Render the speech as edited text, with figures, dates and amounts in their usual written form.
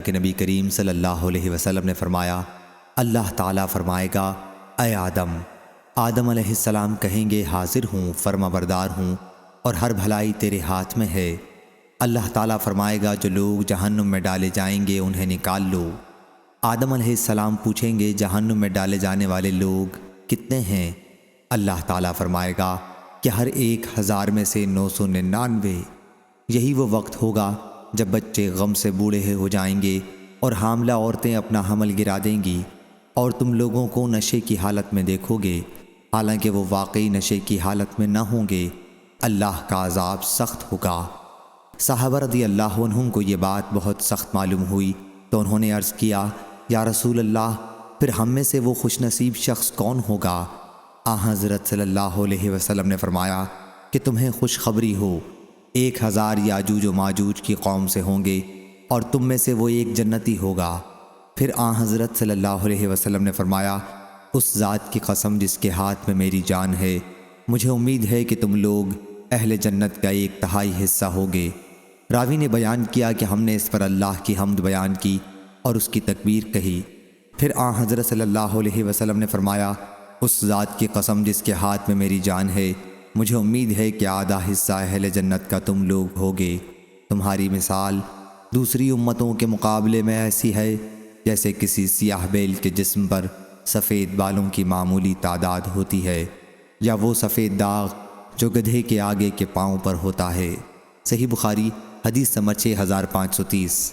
کہ نبی کریم صلی اللہ علیہ وسلم نے فرمایا، اللہ تعالیٰ فرمائے گا، اے آدم۔ آدم علیہ السلام کہیں گے، حاضر ہوں، فرما بردار ہوں، اور ہر بھلائی تیرے ہاتھ میں ہے۔ اللہ تعالیٰ فرمائے گا، جو لوگ جہنم میں ڈالے جائیں گے انہیں نکال لو۔ آدم علیہ السلام پوچھیں گے، جہنم میں ڈالے جانے والے لوگ کتنے ہیں؟ اللہ تعالیٰ فرمائے گا کہ ہر 1000 میں سے 999۔ یہی وہ وقت ہوگا جب بچے غم سے بوڑھے ہو جائیں گے اور حاملہ عورتیں اپنا حمل گرا دیں گی، اور تم لوگوں کو نشے کی حالت میں دیکھو گے، حالانکہ وہ واقعی نشے کی حالت میں نہ ہوں گے۔ اللہ کا عذاب سخت ہوگا۔ صحابہ رضی اللہ عنہم کو یہ بات بہت سخت معلوم ہوئی تو انہوں نے عرض کیا، یا رسول اللہ، پھر ہم میں سے وہ خوش نصیب شخص کون ہوگا؟ حضرت صلی اللہ علیہ وسلم نے فرمایا کہ تمہیں خوشخبری ہو، 1000 یاجوج و ماجوج کی قوم سے ہوں گے اور تم میں سے وہ ایک جنتی ہوگا۔ پھر حضرت صلی اللہ علیہ وسلم نے فرمایا، اس ذات کی قسم جس کے ہاتھ میں میری جان ہے، مجھے امید ہے کہ تم لوگ اہل جنت کا 1/3 حصہ ہوگے۔ راوی نے بیان کیا کہ ہم نے اس پر اللہ کی حمد بیان کی اور اس کی تکبیر کہی۔ پھر حضرت صلی اللہ علیہ وسلم نے فرمایا، اس ذات کی قسم جس کے ہاتھ میں میری جان ہے، مجھے امید ہے کہ آدھا حصہ اہل جنت کا تم لوگ ہوگے۔ تمہاری مثال دوسری امتوں کے مقابلے میں ایسی ہے جیسے کسی سیاہ بیل کے جسم پر سفید بالوں کی معمولی تعداد ہوتی ہے، یا وہ سفید داغ جو گدھے کے آگے کے پاؤں پر ہوتا ہے۔ صحیح بخاری، حدیث نمبر 6530۔